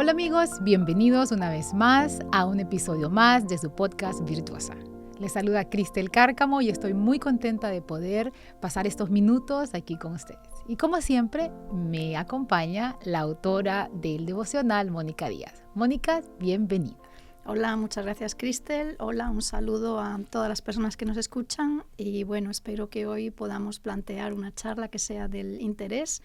Hola amigos, bienvenidos una vez más a un episodio más de su podcast Virtuosa. Les saluda Cristel Cárcamo y estoy muy contenta de poder pasar estos minutos aquí con ustedes. Y como siempre, me acompaña la autora del devocional, Mónica Díaz. Mónica, bienvenida. Hola, muchas gracias Cristel. Hola, un saludo a todas las personas que nos escuchan y bueno, espero que hoy podamos plantear una charla que sea del interés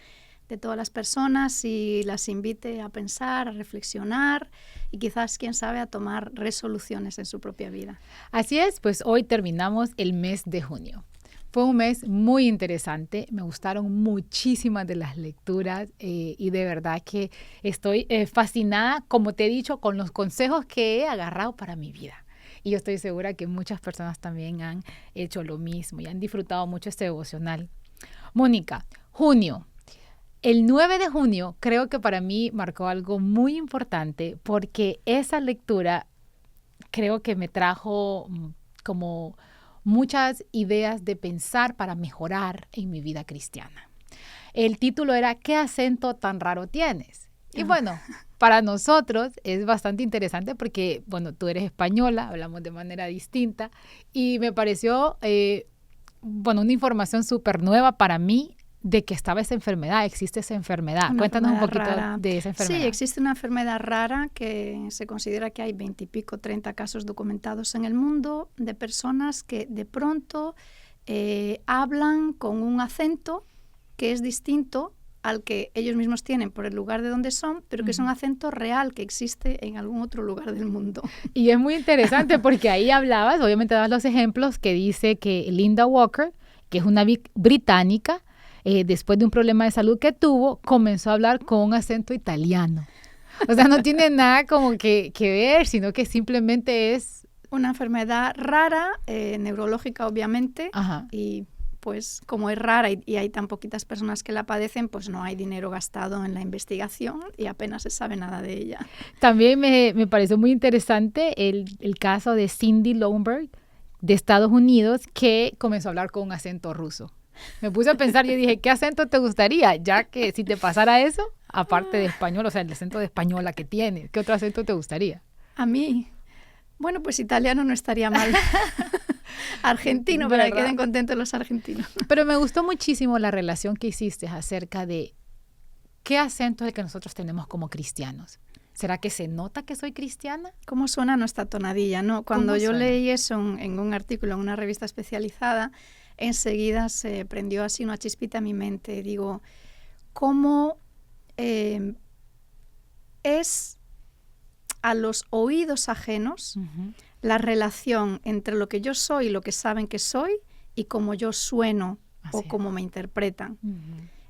de todas las personas y las invite a pensar, a reflexionar y quizás, quién sabe, a tomar resoluciones en su propia vida. Así es, pues hoy terminamos el mes de junio. Fue un mes muy interesante, me gustaron muchísimas de las lecturas y de verdad que estoy fascinada, como te he dicho, con los consejos que he agarrado para mi vida. Y yo estoy segura que muchas personas también han hecho lo mismo y han disfrutado mucho este devocional. Mónica, junio. El 9 de junio creo que para mí marcó algo muy importante porque esa lectura creo que me trajo como muchas ideas de pensar para mejorar en mi vida cristiana. El título era ¿Qué acento tan raro tienes? Y bueno, para nosotros es bastante interesante porque, bueno, tú eres española, hablamos de manera distinta y me pareció, una información súper nueva para mí de que estaba esa enfermedad, existe esa enfermedad. Cuéntanos un poquito rara de esa enfermedad. Sí, existe una enfermedad rara que se considera que hay 20 y pico, 30 casos documentados en el mundo de personas que de pronto hablan con un acento que es distinto al que ellos mismos tienen por el lugar de donde son, pero que es un acento real que existe en algún otro lugar del mundo. Y es muy interesante porque ahí hablabas, obviamente dabas los ejemplos que dice que Linda Walker, que es una británica, después de un problema de salud que tuvo, comenzó a hablar con un acento italiano. O sea, no tiene nada como que ver, sino que simplemente es una enfermedad rara, neurológica obviamente, Ajá. Y pues como es rara y hay tan poquitas personas que la padecen, pues no hay dinero gastado en la investigación y apenas se sabe nada de ella. También me pareció muy interesante el caso de Cindy Lombard de Estados Unidos que comenzó a hablar con un acento ruso. Me puse a pensar y dije, ¿qué acento te gustaría? Ya que si te pasara eso, aparte de español, o sea, el acento de española que tienes, ¿qué otro acento te gustaría? A mí, bueno, pues italiano no estaría mal. Argentino, para que queden contentos los argentinos. Pero me gustó muchísimo la relación que hiciste acerca de qué acento es el que nosotros tenemos como cristianos. ¿Será que se nota que soy cristiana? ¿Cómo suena nuestra tonadilla, no? Cuando yo leí eso en un artículo, en una revista especializada, enseguida se prendió así una chispita en mi mente. Digo, ¿cómo es a los oídos ajenos la relación entre lo que yo soy y lo que saben que soy y cómo yo sueno o cómo me interpretan?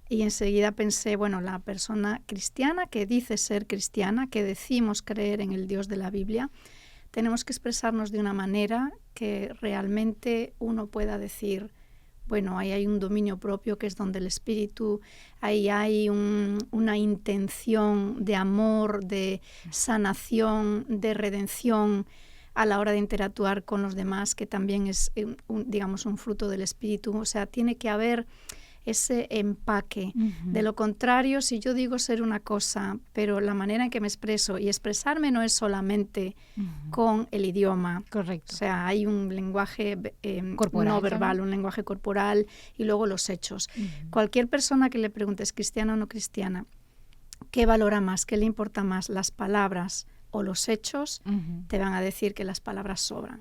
Y enseguida pensé, bueno, la persona cristiana que dice ser cristiana, que decimos creer en el Dios de la Biblia, tenemos que expresarnos de una manera que realmente uno pueda decir, bueno, ahí hay un dominio propio que es donde el espíritu, ahí hay una intención de amor, de sanación, de redención a la hora de interactuar con los demás, que también es, un fruto del espíritu. O sea, tiene que haber ese empaque. De lo contrario, si yo digo ser una cosa, pero la manera en que me expreso, y expresarme no es solamente con el idioma. Correcto. O sea, hay un lenguaje corporal, no verbal, un lenguaje corporal y luego los hechos. Cualquier persona que le preguntes, cristiana o no cristiana, ¿qué valora más? ¿Qué le importa más? ¿Las palabras o los hechos? Te van a decir que las palabras sobran.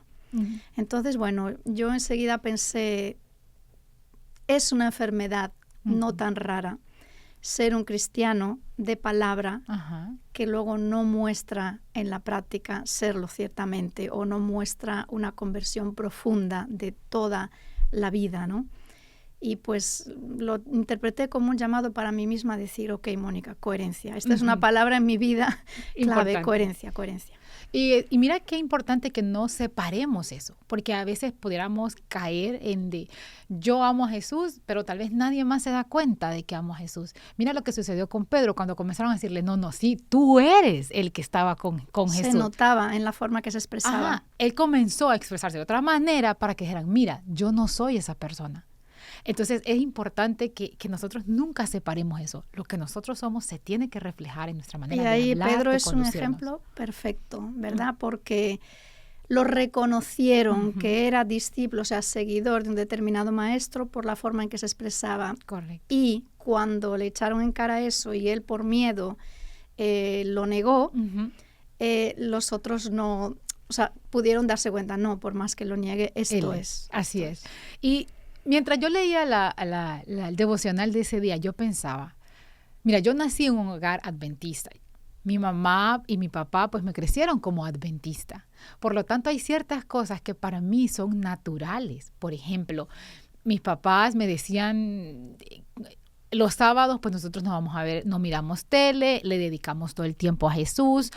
Entonces, bueno, yo enseguida pensé, es una enfermedad no tan rara ser un cristiano de palabra que luego no muestra en la práctica serlo ciertamente o no muestra una conversión profunda de toda la vida, ¿no? Y pues lo interpreté como un llamado para mí misma a decir, ok, Mónica, coherencia. Esta es una palabra en mi vida clave, coherencia. Y mira qué importante que no separemos eso, porque a veces pudiéramos caer en de yo amo a Jesús, pero tal vez nadie más se da cuenta de que amo a Jesús. Mira lo que sucedió con Pedro cuando comenzaron a decirle, no, sí, tú eres el que estaba con Jesús. Se notaba en la forma que se expresaba. Él comenzó a expresarse de otra manera para que dijeran, mira, yo no soy esa persona. Entonces es importante que nosotros nunca separemos eso. Lo que nosotros somos se tiene que reflejar en nuestra manera de hablar, y ahí Pedro de es un ejemplo perfecto, ¿verdad? Porque lo reconocieron que era discípulo, o sea, seguidor de un determinado maestro por la forma en que se expresaba. Correcto. Y cuando le echaron en cara eso y él por miedo lo negó, los otros no, o sea, pudieron darse cuenta, no, por más que lo niegue, esto es. Así es. Y mientras yo leía el devocional de ese día, yo pensaba, mira, yo nací en un hogar adventista. Mi mamá y mi papá pues me crecieron como adventista. Por lo tanto, hay ciertas cosas que para mí son naturales. Por ejemplo, mis papás me decían, los sábados pues nosotros no vamos a ver, no miramos tele, le dedicamos todo el tiempo a Jesús.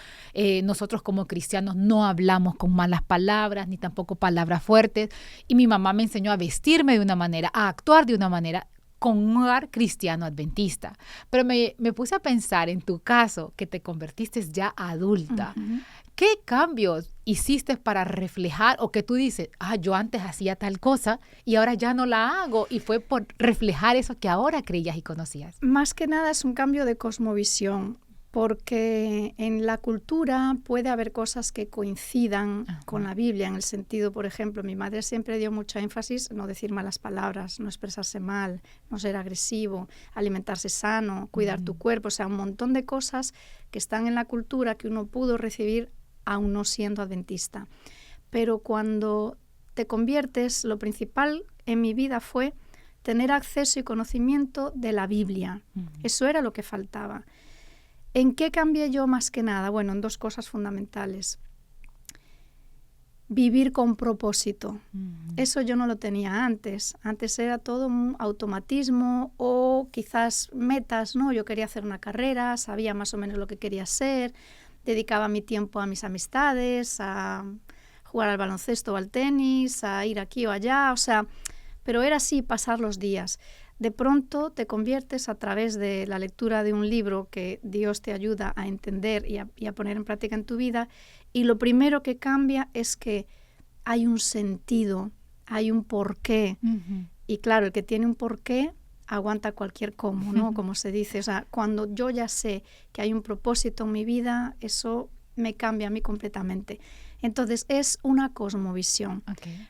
Nosotros como cristianos no hablamos con malas palabras ni tampoco palabras fuertes. Y mi mamá me enseñó a vestirme de una manera, a actuar de una manera, con un hogar cristiano adventista. Pero me puse a pensar en tu caso, que te convertiste ya adulta. ¿Qué cambios hiciste para reflejar o que tú dices, yo antes hacía tal cosa y ahora ya no la hago? Y fue por reflejar eso que ahora creías y conocías. Más que nada es un cambio de cosmovisión, porque en la cultura puede haber cosas que coincidan con la Biblia, en el sentido, por ejemplo, mi madre siempre dio mucho énfasis en no decir malas palabras, no expresarse mal, no ser agresivo, alimentarse sano, cuidar tu cuerpo, o sea, un montón de cosas que están en la cultura que uno pudo recibir aún no siendo adventista. Pero cuando te conviertes, lo principal en mi vida fue tener acceso y conocimiento de la Biblia. Eso era lo que faltaba. ¿En qué cambié yo más que nada? Bueno, en dos cosas fundamentales. Vivir con propósito. Eso yo no lo tenía antes. Antes era todo un automatismo o quizás metas, ¿no? Yo quería hacer una carrera, sabía más o menos lo que quería hacer, dedicaba mi tiempo a mis amistades, a jugar al baloncesto o al tenis, a ir aquí o allá, o sea, pero era así pasar los días. De pronto te conviertes a través de la lectura de un libro que Dios te ayuda a entender y a poner en práctica en tu vida, y lo primero que cambia es que hay un sentido, hay un porqué. Y claro, el que tiene un porqué aguanta cualquier cómo, ¿no? Como se dice. O sea, cuando yo ya sé que hay un propósito en mi vida, eso me cambia a mí completamente. Entonces, es una cosmovisión.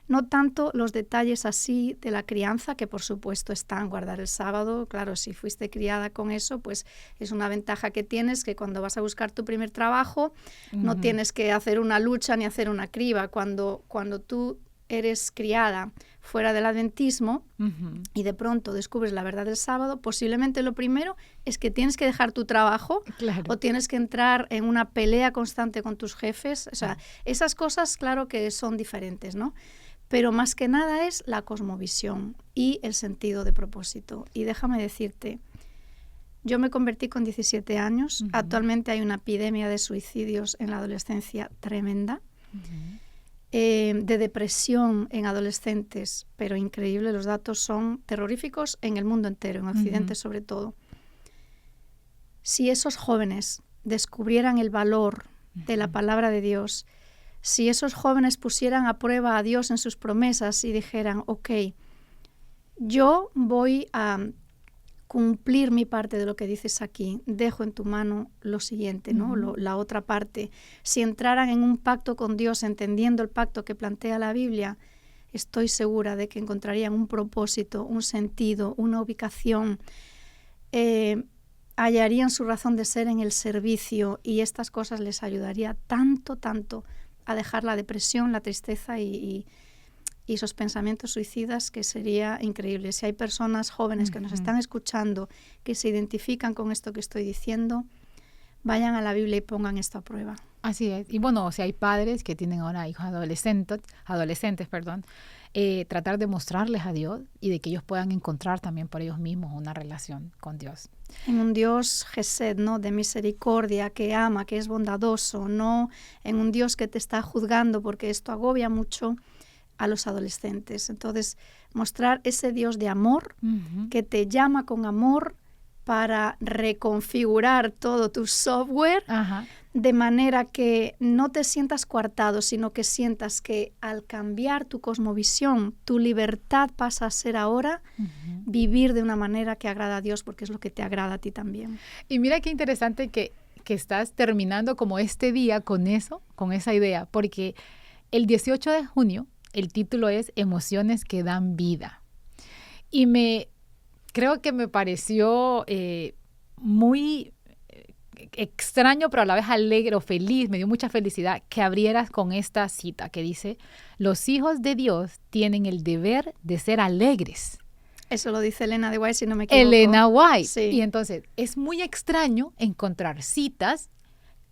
No tanto los detalles así de la crianza, que por supuesto están, guardar el sábado. Claro, si fuiste criada con eso, pues es una ventaja que tienes, que cuando vas a buscar tu primer trabajo, no tienes que hacer una lucha ni hacer una criba. Cuando tú eres criada fuera del adventismo y de pronto descubres la verdad del sábado, posiblemente lo primero es que tienes que dejar tu trabajo o tienes que entrar en una pelea constante con tus jefes. O sea, esas cosas, claro que son diferentes, ¿no? Pero más que nada es la cosmovisión y el sentido de propósito. Y déjame decirte, yo me convertí con 17 años. Actualmente hay una epidemia de suicidios en la adolescencia tremenda. De depresión en adolescentes, pero increíble, los datos son terroríficos en el mundo entero, en Occidente sobre todo. Si esos jóvenes descubrieran el valor de la palabra de Dios, si esos jóvenes pusieran a prueba a Dios en sus promesas y dijeran, ok, yo voy a cumplir mi parte de lo que dices aquí, dejo en tu mano lo siguiente, ¿no? La otra parte. Si entraran en un pacto con Dios, entendiendo el pacto que plantea la Biblia, estoy segura de que encontrarían un propósito, un sentido, una ubicación, hallarían su razón de ser en el servicio, y estas cosas les ayudaría tanto a dejar la depresión, la tristeza y esos pensamientos suicidas, que sería increíble. Si hay personas jóvenes que nos están escuchando que se identifican con esto que estoy diciendo, vayan a la Biblia y pongan esto a prueba. Así es. Y bueno, si hay padres que tienen ahora hijos adolescentes, tratar de mostrarles a Dios y de que ellos puedan encontrar también por ellos mismos una relación con Dios. En un Dios Gesed, ¿no? De misericordia, que ama, que es bondadoso, no en un Dios que te está juzgando, porque esto agobia mucho a los adolescentes. Entonces, mostrar ese Dios de amor que te llama con amor para reconfigurar todo tu software de manera que no te sientas coartado, sino que sientas que al cambiar tu cosmovisión, tu libertad pasa a ser ahora vivir de una manera que agrada a Dios, porque es lo que te agrada a ti también. Y mira qué interesante que estás terminando como este día con eso, con esa idea, porque el 18 de junio el título es Emociones que dan vida. Y creo que me pareció muy extraño, pero a la vez alegre o feliz, me dio mucha felicidad que abrieras con esta cita que dice: los hijos de Dios tienen el deber de ser alegres. Eso lo dice Elena de White, si no me equivoco. Elena White. Sí. Y entonces es muy extraño encontrar citas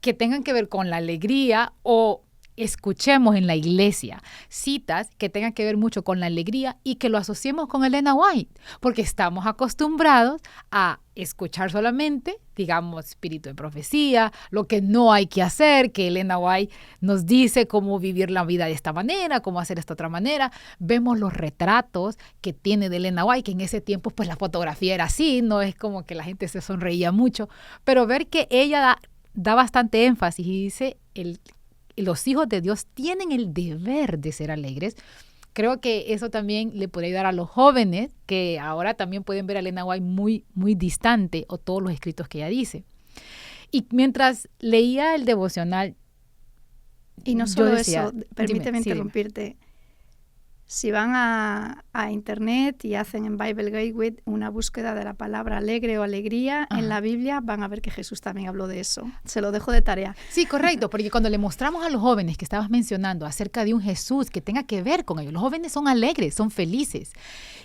que tengan que ver con la alegría, o escuchemos en la iglesia citas que tengan que ver mucho con la alegría y que lo asociemos con Elena White, porque estamos acostumbrados a escuchar solamente, digamos, espíritu de profecía, lo que no hay que hacer, que Elena White nos dice cómo vivir la vida de esta manera, cómo hacer esta otra manera. Vemos los retratos que tiene de Elena White, que en ese tiempo pues la fotografía era así, no es como que la gente se sonreía mucho, pero ver que ella da bastante énfasis y dice los hijos de Dios tienen el deber de ser alegres. Creo que eso también le puede ayudar a los jóvenes que ahora también pueden ver a Elena White muy, muy distante, o todos los escritos que ella dice. Y mientras leía el devocional, y no solo decía, eso, permíteme interrumpirte. Si van a internet y hacen en Bible Gateway una búsqueda de la palabra alegre o alegría en la Biblia, van a ver que Jesús también habló de eso. Se lo dejo de tarea. Sí, correcto, porque cuando le mostramos a los jóvenes que estabas mencionando acerca de un Jesús que tenga que ver con ellos, los jóvenes son alegres, son felices.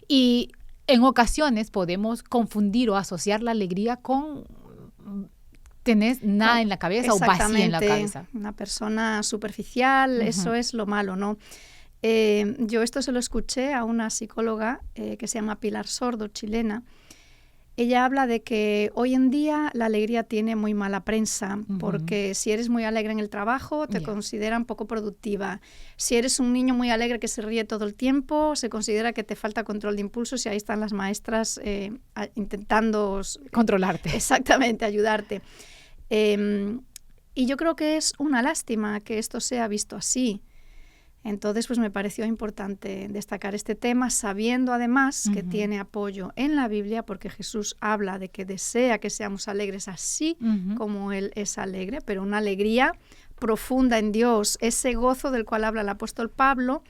Y en ocasiones podemos confundir o asociar la alegría con tenés nada en la cabeza o vacía en la cabeza. Una persona superficial, eso es lo malo, ¿no? Yo esto se lo escuché a una psicóloga que se llama Pilar Sordo, chilena. Ella habla de que hoy en día la alegría tiene muy mala prensa, porque si eres muy alegre en el trabajo, te consideran poco productiva. Si eres un niño muy alegre que se ríe todo el tiempo, se considera que te falta control de impulsos, y ahí están las maestras intentando controlarte. Exactamente, ayudarte. Y yo creo que es una lástima que esto sea visto así. Entonces, pues me pareció importante destacar este tema, sabiendo además que tiene apoyo en la Biblia, porque Jesús habla de que desea que seamos alegres así como Él es alegre, pero una alegría profunda en Dios, ese gozo del cual habla el apóstol Pablo,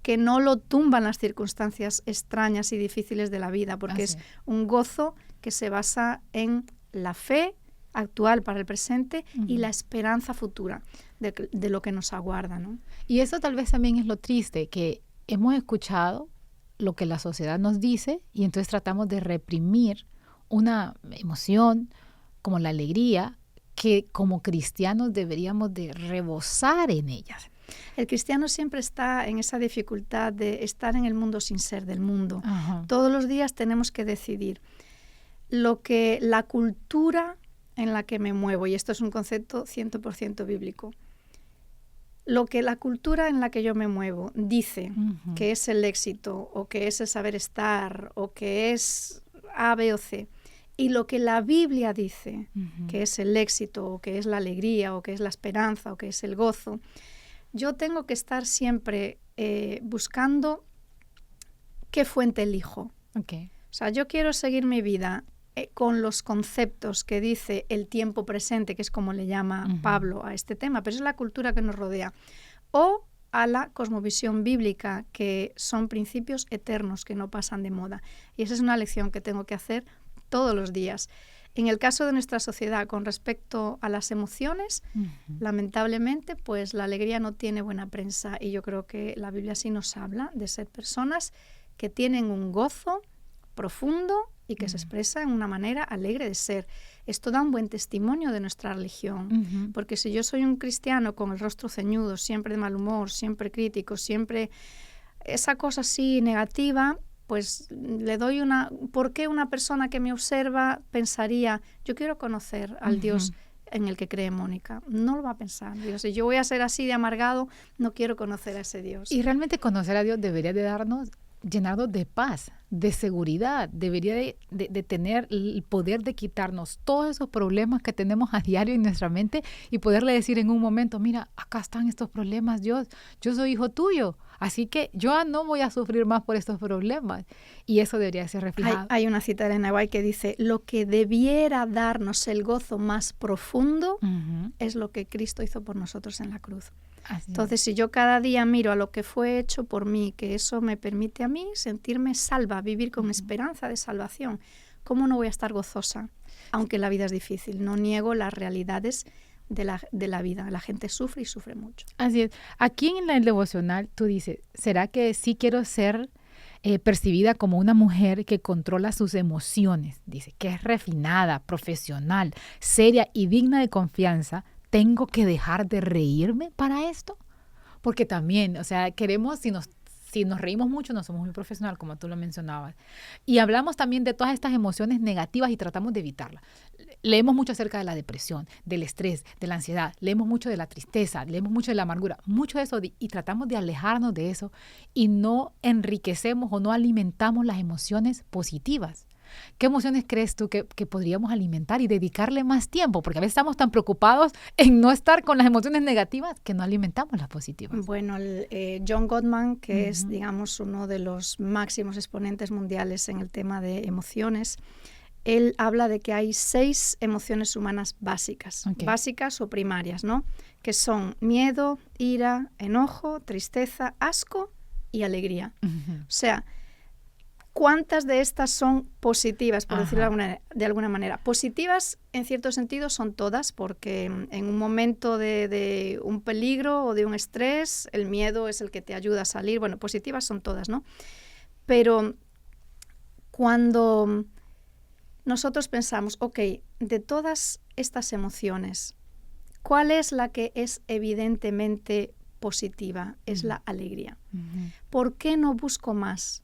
que no lo tumban las circunstancias extrañas y difíciles de la vida, porque es un gozo que se basa en la fe actual para el presente y la esperanza futura de lo que nos aguarda, ¿no? Y eso tal vez también es lo triste, que hemos escuchado lo que la sociedad nos dice y entonces tratamos de reprimir una emoción como la alegría, que como cristianos deberíamos de rebosar en ellas. El cristiano siempre está en esa dificultad de estar en el mundo sin ser del mundo. Todos los días tenemos que decidir lo que la cultura en la que me muevo, y esto es un concepto 100% bíblico, lo que la cultura en la que yo me muevo dice que es el éxito, o que es el saber estar, o que es A, B o C, y lo que la Biblia dice que es el éxito, o que es la alegría, o que es la esperanza, o que es el gozo, yo tengo que estar siempre buscando qué fuente elijo. Okay. O sea, yo quiero seguir mi vida con los conceptos que dice el tiempo presente, que es como le llama Pablo a este tema, pero es la cultura que nos rodea, o a la cosmovisión bíblica, que son principios eternos que no pasan de moda. Y esa es una lección que tengo que hacer todos los días. En el caso de nuestra sociedad, con respecto a las emociones, lamentablemente, pues la alegría no tiene buena prensa, y yo creo que la Biblia sí nos habla de ser personas que tienen un gozo profundo y que se expresa en una manera alegre de ser. Esto da un buen testimonio de nuestra religión, porque si yo soy un cristiano con el rostro ceñudo, siempre de mal humor, siempre crítico, siempre esa cosa así negativa, pues le doy ¿por qué una persona que me observa pensaría, yo quiero conocer al Dios en el que cree Mónica? No lo va a pensar. Digo, si yo voy a ser así de amargado, no quiero conocer a ese Dios. Y realmente conocer a Dios debería de llenarnos de paz. de seguridad, debería de tener el poder de quitarnos todos esos problemas que tenemos a diario en nuestra mente y poderle decir en un momento, mira, acá están estos problemas, yo soy hijo tuyo, así que yo no voy a sufrir más por estos problemas. Y eso debería ser reflejado. Hay una cita de Elena White que dice, lo que debiera darnos el gozo más profundo es lo que Cristo hizo por nosotros en la cruz. Entonces, si yo cada día miro a lo que fue hecho por mí, que eso me permite a mí sentirme salva, vivir con esperanza de salvación, ¿cómo no voy a estar gozosa? Aunque la vida es difícil, no niego las realidades de la vida. La gente sufre y sufre mucho. Así es. Aquí en el devocional tú dices, ¿será que sí quiero ser percibida como una mujer que controla sus emociones? Dice, que es refinada, profesional, seria y digna de confianza. ¿Tengo que dejar de reírme para esto? Porque también, o sea, queremos, si nos reímos mucho, no somos muy profesionales, como tú lo mencionabas. Y hablamos también de todas estas emociones negativas y tratamos de evitarlas. Leemos mucho acerca de la depresión, del estrés, de la ansiedad, leemos mucho de la tristeza, leemos mucho de la amargura, mucho de eso, y tratamos de alejarnos de eso y no enriquecemos o no alimentamos las emociones positivas. ¿Qué emociones crees tú que podríamos alimentar y dedicarle más tiempo? Porque a veces estamos tan preocupados en no estar con las emociones negativas que no alimentamos las positivas. Bueno, John Gottman, que es, digamos, uno de los máximos exponentes mundiales en el tema de emociones, él habla de que hay 6 emociones humanas básicas, básicas o primarias, ¿no? Que son miedo, ira, enojo, tristeza, asco y alegría. O sea, ¿cuántas de estas son positivas, por decirlo de alguna manera? Positivas, en cierto sentido, son todas, porque en un momento de un peligro o de un estrés, el miedo es el que te ayuda a salir. Bueno, positivas son todas, ¿no? Pero cuando nosotros pensamos, ok, de todas estas emociones, ¿cuál es la que es evidentemente positiva? Es la alegría. ¿Por qué no busco más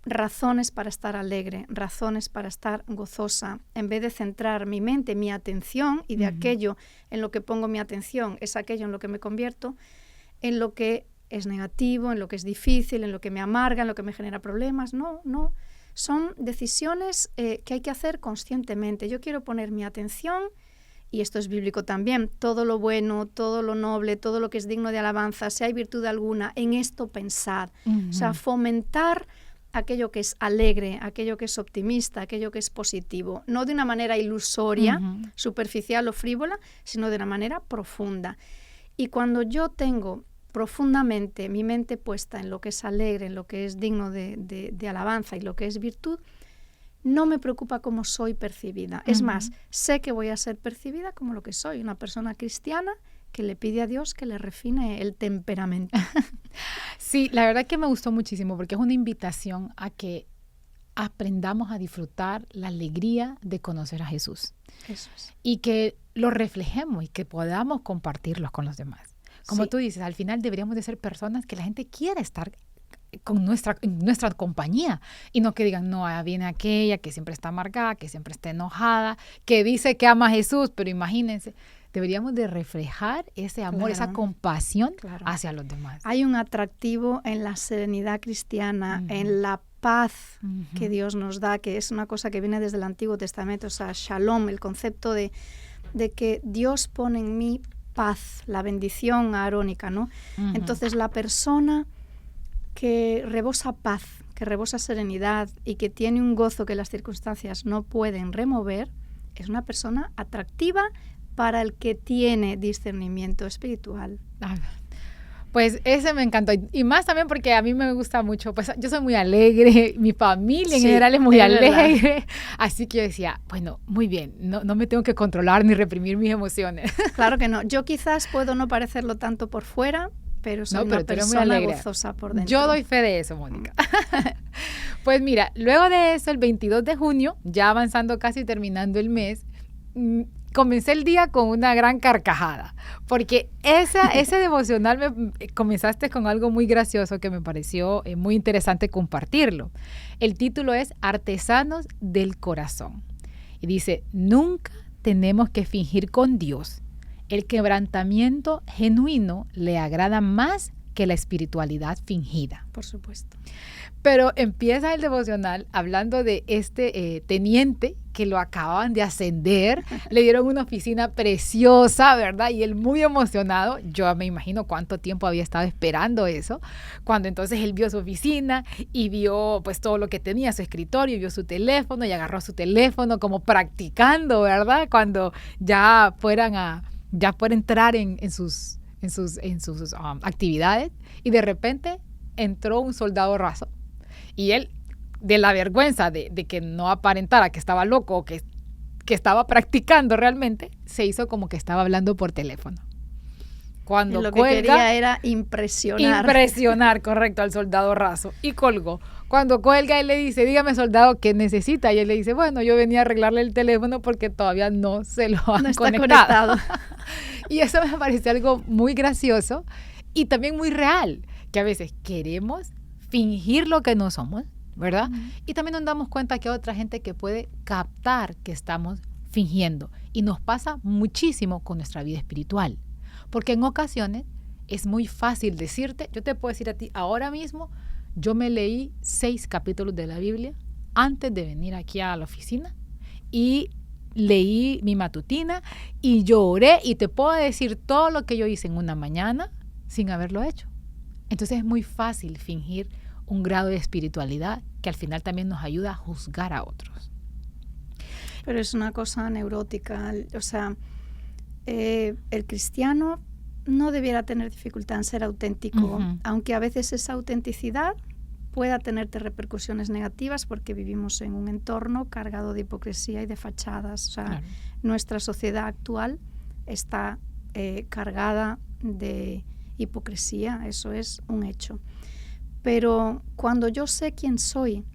razones para estar alegre, razones para estar gozosa, en vez de centrar mi mente, mi atención, y de aquello en lo que pongo mi atención es aquello en lo que me convierto, en lo que es negativo, en lo que es difícil, en lo que me amarga, en lo que me genera problemas? No. Son decisiones que hay que hacer conscientemente. Yo quiero poner mi atención, y esto es bíblico también, todo lo bueno, todo lo noble, todo lo que es digno de alabanza, si hay virtud alguna, en esto pensad. O sea, fomentar aquello que es alegre, aquello que es optimista, aquello que es positivo, no de una manera ilusoria, superficial o frívola, sino de una manera profunda. Y cuando yo tengo profundamente mi mente puesta en lo que es alegre, en lo que es digno de alabanza y lo que es virtud, no me preocupa cómo soy percibida. Es más, sé que voy a ser percibida como lo que soy, una persona cristiana que le pide a Dios que le refine el temperamento. Sí, la verdad que me gustó muchísimo porque es una invitación a que aprendamos a disfrutar la alegría de conocer a Jesús. Eso es. Y que lo reflejemos y que podamos compartirlos con los demás. Como tú dices, al final deberíamos de ser personas que la gente quiera estar con nuestra compañía y no que digan, no, viene aquella que siempre está amargada, que siempre está enojada, que dice que ama a Jesús, pero imagínense, deberíamos de reflejar ese amor, esa compasión hacia los demás. Hay un atractivo en la serenidad cristiana, en la paz que Dios nos da, que es una cosa que viene desde el Antiguo Testamento, o sea, shalom, el concepto de que Dios pone en mí paz, la bendición arónica, ¿no? Entonces, la persona que rebosa paz, que rebosa serenidad y que tiene un gozo que las circunstancias no pueden remover, es una persona atractiva para el que tiene discernimiento espiritual. Pues ese me encantó. Y más también porque a mí me gusta mucho, pues yo soy muy alegre, mi familia en general es muy alegre. Verdad. Así que yo decía, bueno, muy bien, no me tengo que controlar ni reprimir mis emociones. Claro que no. Yo quizás puedo no parecerlo tanto por fuera, pero soy una persona gozosa por dentro. Yo doy fe de eso, Mónica. Pues mira, luego de eso, el 22 de junio, ya avanzando casi terminando el mes, comencé el día con una gran carcajada, porque ese devocional comenzaste con algo muy gracioso que me pareció muy interesante compartirlo. El título es Artesanos del Corazón. Y dice, nunca tenemos que fingir con Dios. El quebrantamiento genuino le agrada más que la espiritualidad fingida. Por supuesto. Pero empieza el devocional hablando de este teniente que lo acababan de ascender, le dieron una oficina preciosa, ¿verdad? Y él muy emocionado, yo me imagino cuánto tiempo había estado esperando eso, cuando entonces él vio su oficina y vio pues todo lo que tenía, su escritorio, vio su teléfono y agarró su teléfono como practicando, ¿verdad? Cuando ya fuera entrar en sus actividades, y de repente entró un soldado raso y él, de la vergüenza de que no aparentara que estaba loco o que estaba practicando realmente, se hizo como que estaba hablando por teléfono. Cuando lo que quería era impresionar, correcto, al soldado raso, y colgó. Cuando cuelga, él le dice, dígame, soldado, ¿qué necesita? Y él le dice, bueno, yo venía a arreglarle el teléfono porque todavía no se lo han conectado. Y eso me parece algo muy gracioso y también muy real, que a veces queremos fingir lo que no somos, ¿verdad? Y también nos damos cuenta que hay otra gente que puede captar que estamos fingiendo. Y nos pasa muchísimo con nuestra vida espiritual. Porque en ocasiones es muy fácil decirte, yo te puedo decir a ti ahora mismo, yo me leí 6 capítulos de la Biblia antes de venir aquí a la oficina y leí mi matutina y lloré y te puedo decir todo lo que yo hice en una mañana sin haberlo hecho. Entonces es muy fácil fingir un grado de espiritualidad que al final también nos ayuda a juzgar a otros. Pero es una cosa neurótica, o sea, el cristiano no debiera tener dificultad en ser auténtico, aunque a veces esa autenticidad pueda tenerte repercusiones negativas porque vivimos en un entorno cargado de hipocresía y de fachadas. O sea, claro, nuestra sociedad actual está cargada de hipocresía, eso es un hecho. Pero cuando yo sé quién soy,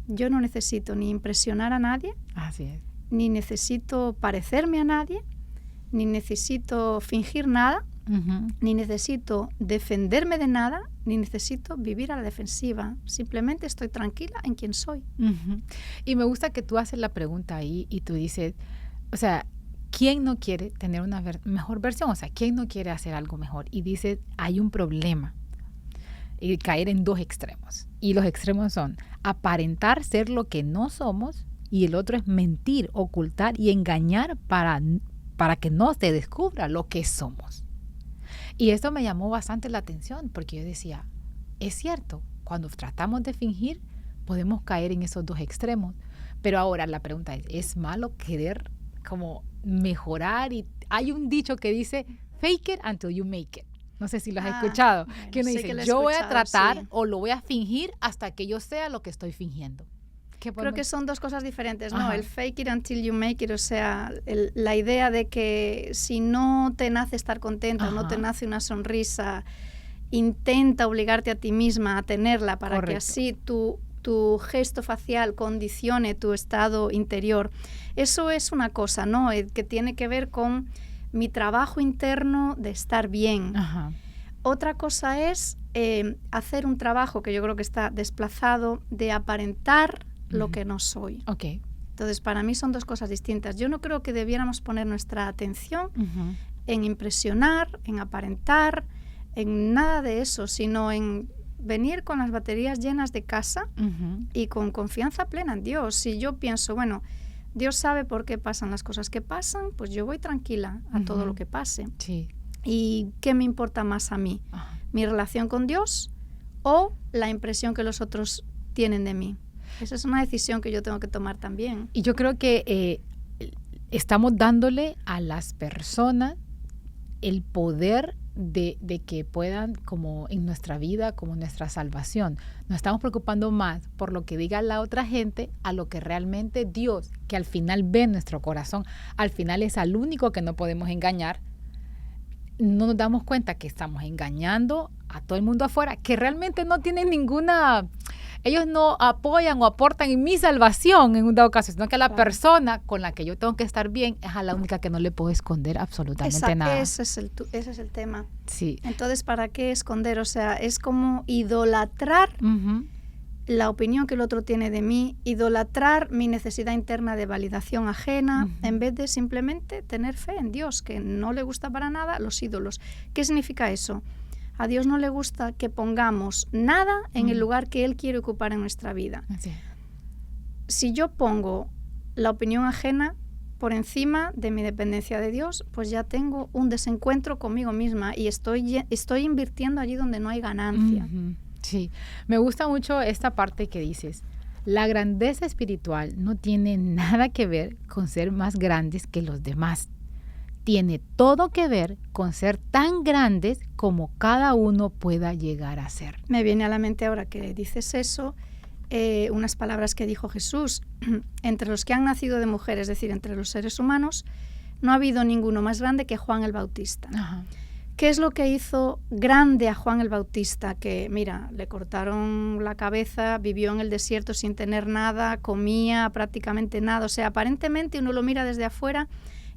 yo no necesito ni impresionar a nadie, así es, ni necesito parecerme a nadie, ni necesito fingir nada, ni necesito defenderme de nada, ni necesito vivir a la defensiva. Simplemente estoy tranquila en quién soy. Y me gusta que tú haces la pregunta ahí y tú dices, o sea, ¿quién no quiere tener una mejor versión? O sea, ¿quién no quiere hacer algo mejor? Y dices, hay un problema. Y caer en 2 extremos. Y los extremos son aparentar ser lo que no somos, y el otro es mentir, ocultar y engañar para que no se descubra lo que somos. Y esto me llamó bastante la atención porque yo decía, es cierto, cuando tratamos de fingir podemos caer en esos 2 extremos. Pero ahora la pregunta ¿es malo querer como mejorar? Y hay un dicho que dice, fake it until you make it. No sé si lo has escuchado. Bueno, que uno dice, yo voy a tratar o lo voy a fingir hasta que yo sea lo que estoy fingiendo. Creo que son 2 cosas diferentes, ¿no? El fake it until you make it, o sea, la idea de que si no te nace estar contenta, no te nace una sonrisa, intenta obligarte a ti misma a tenerla para Correcto. Que así tu gesto facial condicione tu estado interior. Eso es una cosa, ¿no? Que tiene que ver con mi trabajo interno de estar bien. Otra cosa es hacer un trabajo que yo creo que está desplazado de aparentar lo que no soy. Entonces, para mí son 2 cosas distintas. Yo no creo que debiéramos poner nuestra atención en impresionar, en aparentar, en nada de eso, sino en venir con las baterías llenas de casa y con confianza plena en Dios. Si yo pienso, bueno, Dios sabe por qué pasan las cosas que pasan, pues yo voy tranquila a todo lo que pase. Sí. ¿Y qué me importa más a mí? ¿Mi relación con Dios o la impresión que los otros tienen de mí? Esa es una decisión que yo tengo que tomar también. Y yo creo que estamos dándole a las personas el poder de que puedan, como en nuestra vida, como nuestra salvación. Nos estamos preocupando más por lo que diga la otra gente a lo que realmente Dios, que al final ve nuestro corazón, al final es al único que no podemos engañar. No nos damos cuenta que estamos engañando a todo el mundo afuera, que realmente no tienen ninguna... Ellos no apoyan o aportan en mi salvación en un dado caso, sino que la persona con la que yo tengo que estar bien es a la única que no le puedo esconder absolutamente nada. Ese es el tema. Sí. Entonces, ¿para qué esconder? O sea, es como idolatrar la opinión que el otro tiene de mí, idolatrar mi necesidad interna de validación ajena, en vez de simplemente tener fe en Dios, que no le gusta para nada los ídolos. ¿Qué significa eso? A Dios no le gusta que pongamos nada en el lugar que Él quiere ocupar en nuestra vida. Así. Si yo pongo la opinión ajena por encima de mi dependencia de Dios, pues ya tengo un desencuentro conmigo misma y estoy invirtiendo allí donde no hay ganancia. Sí, me gusta mucho esta parte que dices. La grandeza espiritual no tiene nada que ver con ser más grandes que los demás. Tiene todo que ver con ser tan grandes como cada uno pueda llegar a ser. Me viene a la mente ahora que dices eso, unas palabras que dijo Jesús. Entre los que han nacido de mujer, es decir, entre los seres humanos, no ha habido ninguno más grande que Juan el Bautista. Ajá. ¿Qué es lo que hizo grande a Juan el Bautista? Que, mira, le cortaron la cabeza, vivió en el desierto sin tener nada, comía prácticamente nada. O sea, aparentemente uno lo mira desde afuera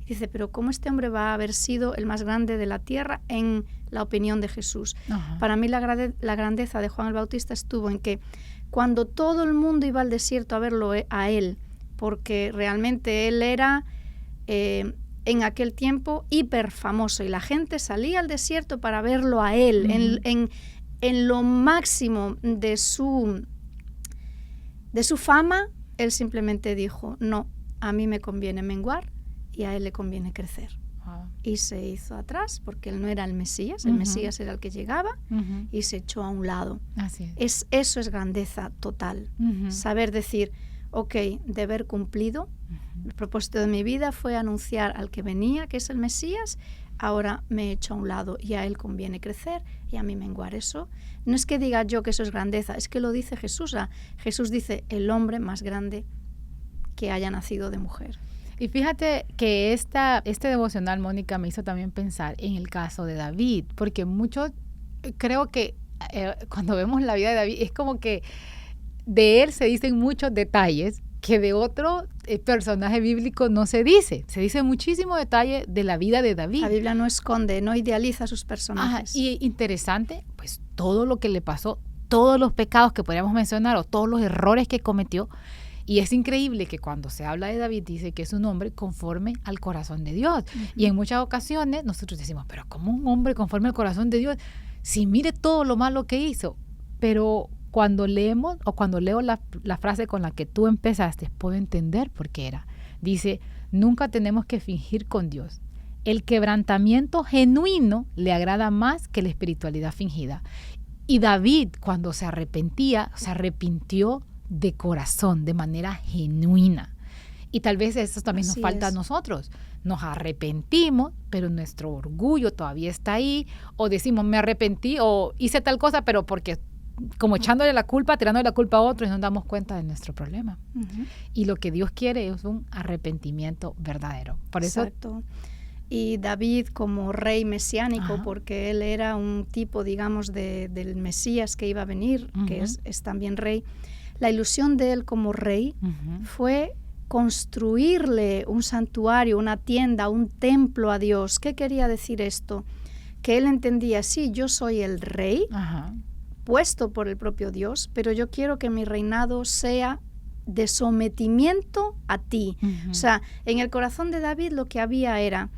y dice, pero ¿cómo este hombre va a haber sido el más grande de la tierra en la opinión de Jesús? Ajá. Para mí la grandeza de Juan el Bautista estuvo en que cuando todo el mundo iba al desierto a verlo a él, porque realmente él era... en aquel tiempo hiper famoso y la gente salía al desierto para verlo a él, en lo máximo de su fama. Él simplemente dijo, no, a mí me conviene menguar y a él le conviene crecer. Wow. Y se hizo atrás porque él no era el Mesías, el Mesías era el que llegaba y se echó a un lado. Así es. Eso es grandeza total, saber decir, ok, deber cumplido. El propósito de mi vida fue anunciar al que venía, que es el Mesías. Ahora me he hecho a un lado y a él conviene crecer y a mí menguar. Eso no es que diga yo que eso es grandeza, es que lo dice Jesús. Jesús dice, el hombre más grande que haya nacido de mujer. Y fíjate que este devocional, Mónica, me hizo también pensar en el caso de David, porque muchos, creo que cuando vemos la vida de David, es como que de él se dicen muchos detalles que de otro personaje bíblico no se dice. Se dice muchísimo detalle de la vida de David. La Biblia no esconde, no idealiza a sus personajes. Ajá, y interesante, pues todo lo que le pasó, todos los pecados que podríamos mencionar o todos los errores que cometió. Y es increíble que cuando se habla de David dice que es un hombre conforme al corazón de Dios. Y en muchas ocasiones nosotros decimos, pero ¿cómo un hombre conforme al corazón de Dios? Si mire todo lo malo que hizo. Pero cuando leemos o cuando leo la frase con la que tú empezaste, puedo entender por qué era. Dice, nunca tenemos que fingir con Dios. El quebrantamiento genuino le agrada más que la espiritualidad fingida. Y David, cuando se arrepentía, se arrepintió de corazón, de manera genuina. Y tal vez eso también nos falta a nosotros. Nos arrepentimos, pero nuestro orgullo todavía está ahí. O decimos, me arrepentí o hice tal cosa, pero porque... como echándole la culpa, tirándole la culpa a otro y no nos damos cuenta de nuestro problema. Y lo que Dios quiere es un arrepentimiento verdadero. Por eso, exacto. Y David como rey mesiánico, porque él era un tipo, digamos, del Mesías que iba a venir, que es también rey. La ilusión de él como rey fue construirle un santuario, una tienda, un templo a Dios. ¿Qué quería decir esto? Que él entendía, sí, yo soy el rey, puesto por el propio Dios, pero yo quiero que mi reinado sea de sometimiento a ti. O sea, en el corazón de David lo que había era,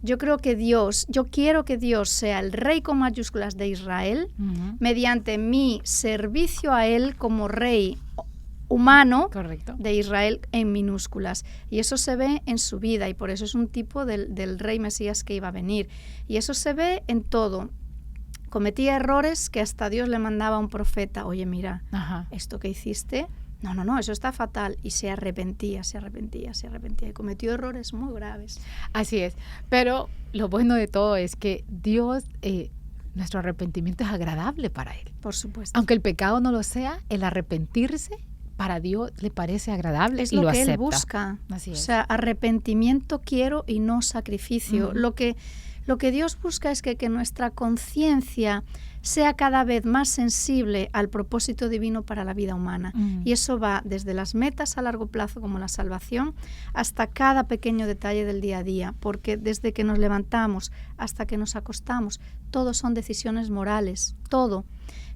yo quiero que Dios sea el rey con mayúsculas de Israel, mediante mi servicio a él como rey humano. Correcto. De Israel en minúsculas. Y eso se ve en su vida y por eso es un tipo del rey Mesías que iba a venir. Y eso se ve en todo. Cometía errores que hasta Dios le mandaba a un profeta. Oye, mira, esto que hiciste, no, eso está fatal. Y se arrepentía. Y cometió errores muy graves. Así es. Pero lo bueno de todo es que Dios, nuestro arrepentimiento es agradable para Él. Por supuesto. Aunque el pecado no lo sea, el arrepentirse para Dios le parece agradable es y lo acepta. Es lo que Él busca. Así es. O sea, arrepentimiento quiero y no sacrificio. Lo que Dios busca es que nuestra conciencia sea cada vez más sensible al propósito divino para la vida humana. Y eso va desde las metas a largo plazo, como la salvación, hasta cada pequeño detalle del día a día. Porque desde que nos levantamos hasta que nos acostamos, todo son decisiones morales, todo,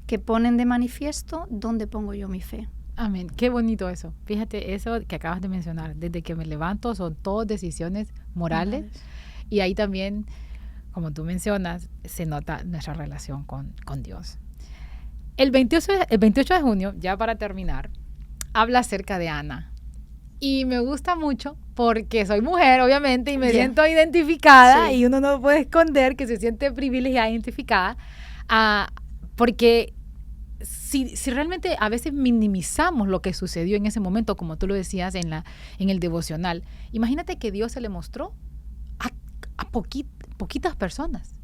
que ponen de manifiesto dónde pongo yo mi fe. Amén. Qué bonito eso. Fíjate, eso que acabas de mencionar. Desde que me levanto son todas decisiones morales. Y ahí también como tú mencionas, se nota nuestra relación con Dios. El 28 de junio, ya para terminar, habla acerca de Ana. Y me gusta mucho porque soy mujer, obviamente, y me siento identificada, y uno no puede esconder que se siente privilegiada, identificada, porque si realmente a veces minimizamos lo que sucedió en ese momento, como tú lo decías en el devocional, imagínate que Dios se le mostró a poquitas personas,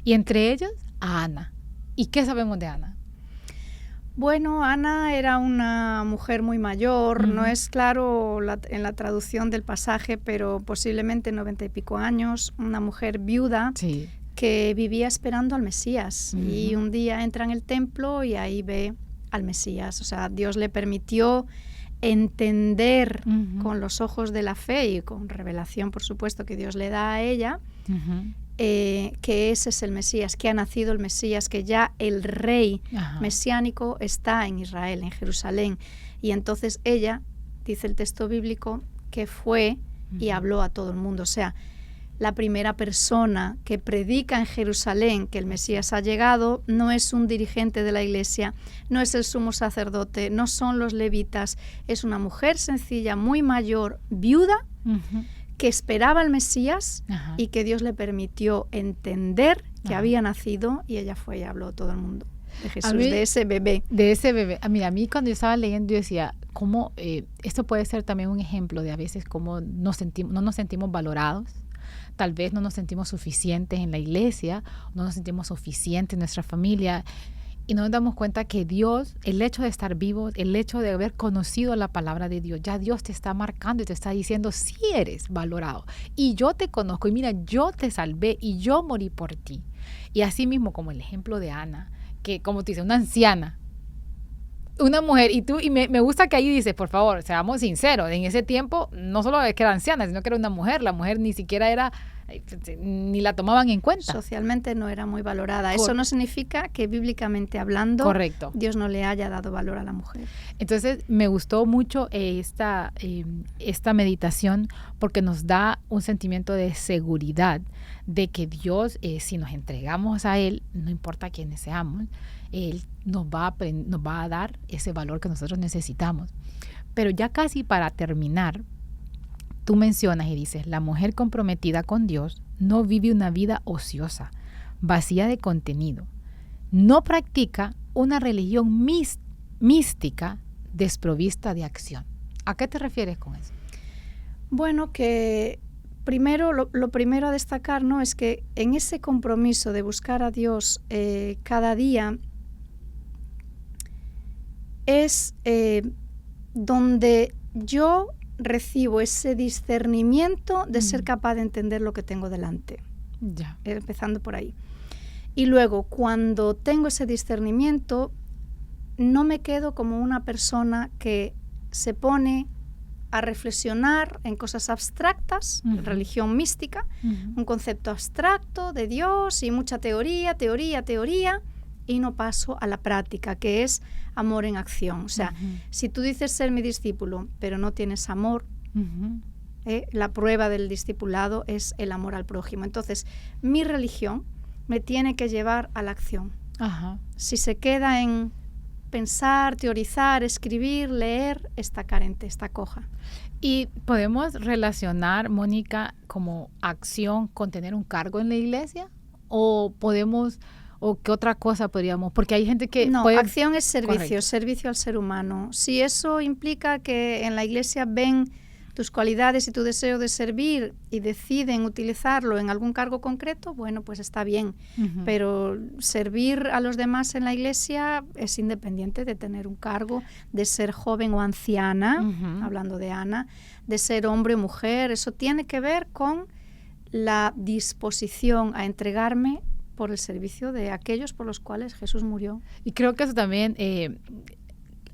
y entre ellas a Ana. ¿Y qué sabemos de Ana? Bueno, Ana era una mujer muy mayor, no es claro en la traducción del pasaje, pero posiblemente 90 y pico años, una mujer viuda que vivía esperando al Mesías, y un día entra en el templo y ahí ve al Mesías. O sea, Dios le permitió entender con los ojos de la fe y con revelación, por supuesto, que Dios le da a ella, que ese es el Mesías, que ha nacido el Mesías, que ya el rey mesiánico está en Israel, en Jerusalén. Y entonces ella, dice el texto bíblico, que fue y habló a todo el mundo. O sea, la primera persona que predica en Jerusalén que el Mesías ha llegado no es un dirigente de la iglesia, no es el sumo sacerdote, no son los levitas, es una mujer sencilla, muy mayor, viuda, que esperaba al Mesías y que Dios le permitió entender que había nacido, y ella fue y habló a todo el mundo de Jesús, de ese bebé. De ese bebé. Mira, a mí cuando yo estaba leyendo, yo decía, ¿cómo esto puede ser también un ejemplo de a veces cómo no nos sentimos valorados? Tal vez no nos sentimos suficientes en la iglesia, no nos sentimos suficientes en nuestra familia, y no nos damos cuenta que Dios, el hecho de estar vivos, el hecho de haber conocido la palabra de Dios, ya Dios te está marcando y te está diciendo, sí eres valorado, y yo te conozco, y mira, yo te salvé y yo morí por ti. Y así mismo como el ejemplo de Ana, que como te dice, una anciana, una mujer, y me gusta que ahí dices, por favor, seamos sinceros, en ese tiempo no solo es que era anciana, sino que era una mujer, la mujer ni siquiera era, ni la tomaban en cuenta. Socialmente no era muy valorada. Eso no significa que bíblicamente hablando, Dios no le haya dado valor a la mujer. Entonces me gustó mucho esta meditación, porque nos da un sentimiento de seguridad de que Dios, si nos entregamos a Él, no importa quiénes seamos, Él nos va a dar ese valor que nosotros necesitamos. Pero ya casi para terminar, tú mencionas y dices, la mujer comprometida con Dios no vive una vida ociosa, vacía de contenido. No practica una religión mística desprovista de acción. ¿A qué te refieres con eso? Bueno, que primero, lo primero a destacar, ¿no?, es que en ese compromiso de buscar a Dios cada día, es donde yo recibo ese discernimiento de ser capaz de entender lo que tengo delante. Empezando por ahí. Y luego, cuando tengo ese discernimiento, no me quedo como una persona que se pone a reflexionar en cosas abstractas, religión mística, un concepto abstracto de Dios y mucha teoría, y no paso a la práctica, que es amor en acción. O sea, si tú dices ser mi discípulo, pero no tienes amor, la prueba del discipulado es el amor al prójimo. Entonces, mi religión me tiene que llevar a la acción. Si se queda en pensar, teorizar, escribir, leer, está carente, está coja. ¿Y podemos relacionar, Mónica, como acción con tener un cargo en la iglesia? ¿O qué otra cosa podríamos? Porque hay gente que... No, acción es servicio, servicio al ser humano. Si eso implica que en la iglesia ven tus cualidades y tu deseo de servir y deciden utilizarlo en algún cargo concreto, bueno, pues está bien. Pero servir a los demás en la iglesia es independiente de tener un cargo, de ser joven o anciana, hablando de Ana, de ser hombre o mujer. Eso tiene que ver con la disposición a entregarme por el servicio de aquellos por los cuales Jesús murió. Y creo que eso también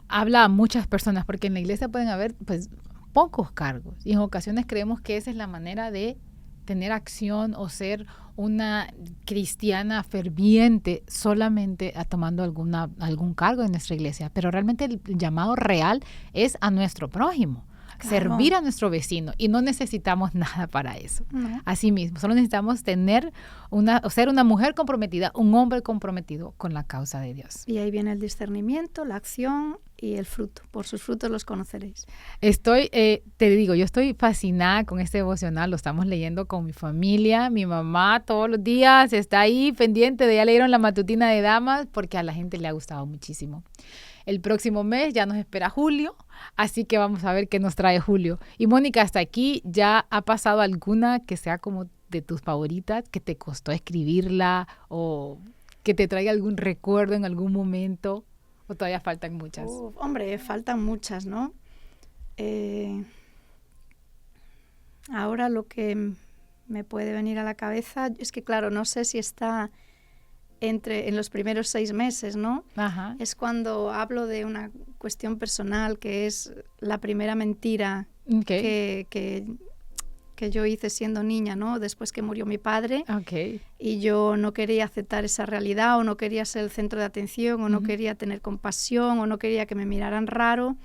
habla a muchas personas, porque en la iglesia pueden haber pues pocos cargos, y en ocasiones creemos que esa es la manera de tener acción o ser una cristiana ferviente solamente tomando algún cargo en nuestra iglesia. Pero realmente el llamado real es a nuestro prójimo, servir a nuestro vecino y no necesitamos nada para eso. No. Así mismo, solo necesitamos ser una mujer comprometida, un hombre comprometido con la causa de Dios. Y ahí viene el discernimiento, la acción y el fruto. Por sus frutos los conoceréis. Yo estoy fascinada con este devocional. Lo estamos leyendo con mi familia. Mi mamá todos los días está ahí pendiente de ya leyeron la matutina de damas porque a la gente le ha gustado muchísimo. El próximo mes ya nos espera julio, así que vamos a ver qué nos trae julio. Y Mónica, hasta aquí, ¿ya ha pasado alguna que sea como de tus favoritas, que te costó escribirla o que te traiga algún recuerdo en algún momento? ¿O todavía faltan muchas? Hombre, faltan muchas, ¿no? Ahora lo que me puede venir a la cabeza es que, claro, no sé si está en los primeros 6 meses, ¿no? Ajá. Es cuando hablo de una cuestión personal, que es la primera mentira que yo hice siendo niña, ¿no? Después que murió mi padre. Okay. Y yo no quería aceptar esa realidad, o no quería ser el centro de atención, o no quería tener compasión, o no quería que me miraran raro.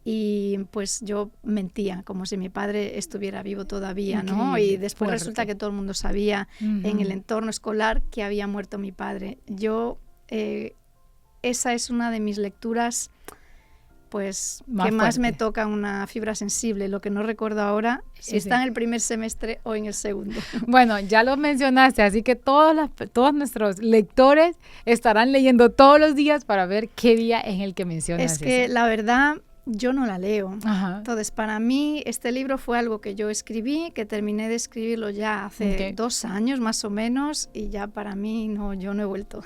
Y pues yo mentía, como si mi padre estuviera vivo todavía, ¿no? Y después resulta que todo el mundo sabía en el entorno escolar que había muerto mi padre. Esa es una de mis lecturas, pues, que más me toca una fibra sensible. Lo que no recuerdo ahora si está en el primer semestre o en el segundo. Bueno, ya lo mencionaste, así que todos nuestros lectores estarán leyendo todos los días para ver qué día es el que mencionas. Es que la verdad, yo no la leo. Ajá. Entonces, para mí, este libro fue algo que yo escribí, que terminé de escribirlo ya hace 2 años más o menos, y ya para mí yo no he vuelto.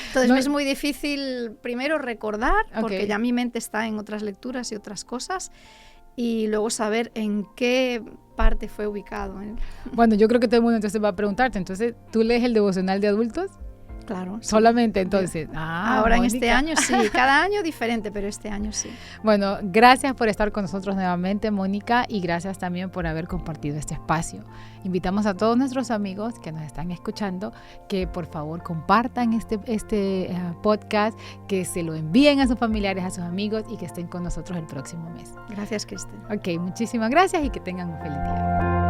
Entonces, me es muy difícil primero recordar, porque ya mi mente está en otras lecturas y otras cosas, y luego saber en qué parte fue ubicado. Bueno, yo creo que todo el mundo entonces va a preguntarte, entonces, ¿tú lees el devocional de adultos? Claro. Sí. Solamente entonces. Ahora Mónica. En este año sí, cada año diferente, pero este año sí. Bueno, gracias por estar con nosotros nuevamente, Mónica, y gracias también por haber compartido este espacio. Invitamos a todos nuestros amigos que nos están escuchando que por favor compartan este podcast, que se lo envíen a sus familiares, a sus amigos y que estén con nosotros el próximo mes. Gracias, Kristen. Ok, muchísimas gracias y que tengan un feliz día.